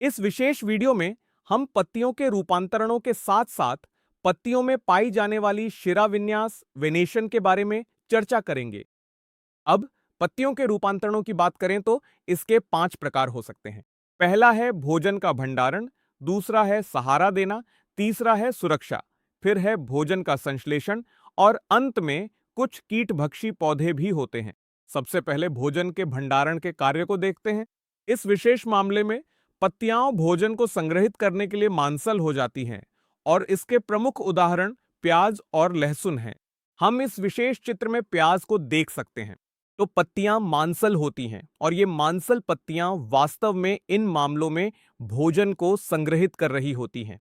इस विशेष वीडियो में हम पत्तियों के रूपांतरणों के साथ साथ पत्तियों में पाई जाने वाली शिरा विन्यास वेनेशन के बारे में चर्चा करेंगे। अब पत्तियों के रूपांतरणों की बात करें तो इसके 5 प्रकार हो सकते हैं। पहला है भोजन का भंडारण, दूसरा है सहारा देना, तीसरा है सुरक्षा, फिर है भोजन का संश्लेषण और अंत में कुछ कीटभक्षी पौधे भी होते हैं। सबसे पहले भोजन के भंडारण के कार्य को देखते हैं। इस विशेष मामले में पत्तियां भोजन को संग्रहित करने के लिए मांसल हो जाती हैं और इसके प्रमुख उदाहरण प्याज और लहसुन हैं। हम इस विशेष चित्र में प्याज को देख सकते हैं। तो पत्तियां मांसल होती हैं और ये मांसल पत्तियां वास्तव में इन मामलों में भोजन को संग्रहित कर रही होती हैं।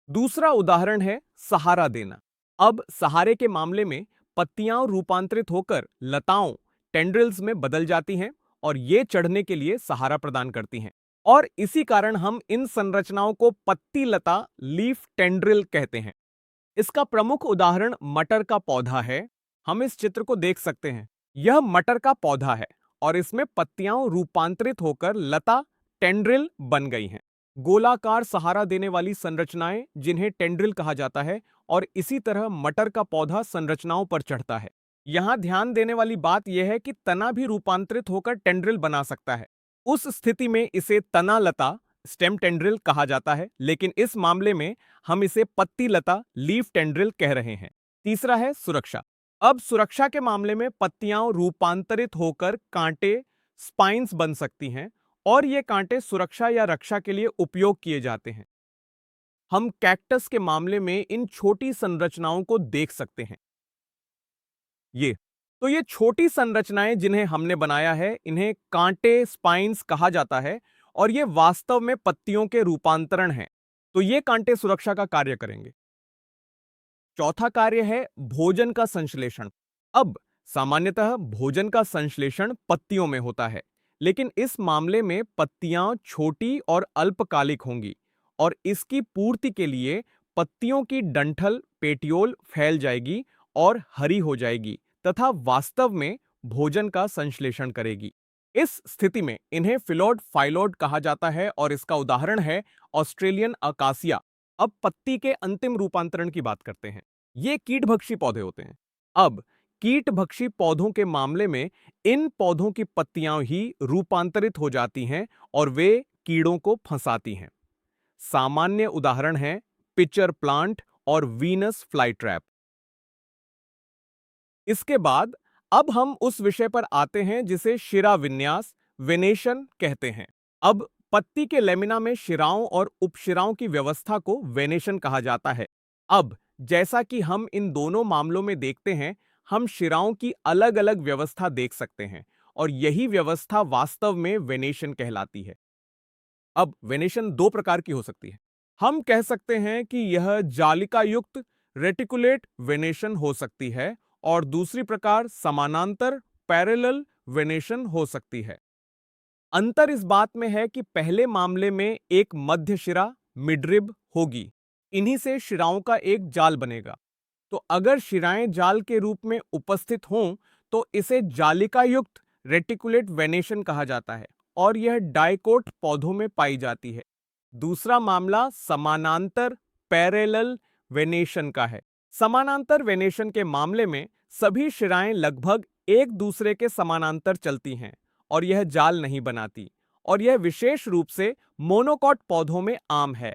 दूसरा उदाहरण है सहारा देना। अब सहारे के मामले में पत्तियां रूपांतरित होकर लताओं टेंड्रिल्स में बदल जाती हैं और ये चढ़ने के लिए सहारा प्रदान करती हैं और इसी कारण हम इन संरचनाओं को पत्ती लता लीफ टेंड्रिल कहते हैं। इसका प्रमुख उदाहरण मटर का पौधा है। हम इस चित्र को देख सकते हैं। यह मटर का पौधा है और इसमें पत्तियां रूपांतरित होकर लता टेंड्रिल बन गई हैं। गोलाकार सहारा देने वाली संरचनाएं जिन्हें टेंड्रिल कहा जाता है और इसी तरह मटर का पौधा संरचनाओं पर चढ़ता है। यहां ध्यान देने वाली बात यह है कि तना भी रूपांतरित होकर टेंड्रिल बना सकता है। उस स्थिति में इसे तना लता स्टेम टेंड्रिल कहा जाता है, लेकिन इस मामले में हम इसे पत्ती लता लीफ टेंड्रिल कह रहे हैं। तीसरा है सुरक्षा। अब सुरक्षा के मामले में पत्तियां रूपांतरित होकर कांटे स्पाइन्स बन सकती हैं और ये कांटे सुरक्षा या रक्षा के लिए उपयोग किए जाते हैं। हम कैक्टस के मामले में इन छोटी संरचनाओं को देख सकते हैं। ये छोटी संरचनाएं जिन्हें हमने बनाया है, इन्हें कांटे स्पाइन्स कहा जाता है और ये वास्तव में पत्तियों के रूपांतरण हैं। तो ये कांटे सुरक्षा का कार्य करेंगे। चौथा कार्य है भोजन का संश्लेषण। अब सामान्यतः भोजन का संश्लेषण पत्तियों में होता है, लेकिन इस मामले में पत्तियां छोटी और अल्पकालिक होंगी और इसकी पूर्ति के लिए पत्तियों की डंठल पेटियोल फैल जाएगी और हरी हो जाएगी तथा वास्तव में भोजन का संश्लेषण करेगी। इस स्थिति में इन्हें फिलोड फाइलोड कहा जाता है और इसका उदाहरण है ऑस्ट्रेलियन अकासिया। अब पत्ती के अंतिम रूपांतरण की बात करते हैं। ये कीटभक्षी पौधे होते हैं। अब कीटभक्षी पौधों के मामले में इन पौधों की पत्तियां ही रूपांतरित हो जाती हैं और वे कीड़ों को फंसाती हैं। सामान्य उदाहरण हैं पिचर प्लांट और वीनस फ्लाई ट्रैप। इसके बाद अब हम उस विषय पर आते हैं जिसे शिरा विन्यास वेनेशन कहते हैं। अब पत्ती के लेमिना में शिराओं और उपशिराओं की व्यवस्था को वेनेशन कहा जाता है। अब जैसा कि हम इन दोनों मामलों में देखते हैं, हम शिराओं की अलग अलग व्यवस्था देख सकते हैं और यही व्यवस्था वास्तव में वेनेशन कहलाती है। अब वेनेशन दो प्रकार की हो सकती है। हम कह सकते हैं कि यह जालिका युक्त रेटिकुलेट वेनेशन हो सकती है और दूसरी प्रकार समानांतर पैरेलल वेनेशन हो सकती है। अंतर इस बात में है कि पहले मामले में एक मध्य शिरा मिडरिब होगी। इन्हीं से शिराओं का एक जाल बनेगा। तो अगर शिराएं जाल के रूप में उपस्थित हों तो इसे जालिका युक्त रेटिकुलेट वेनेशन कहा जाता है और यह डाइकोट पौधों में पाई जाती है। दूसरा मामला समानांतर पैरेलल वेनेशन का है। समानांतर वेनेशन के मामले में सभी शिराएं लगभग एक दूसरे के समानांतर चलती हैं और यह जाल नहीं बनाती और यह विशेष रूप से मोनोकॉट पौधों में आम है।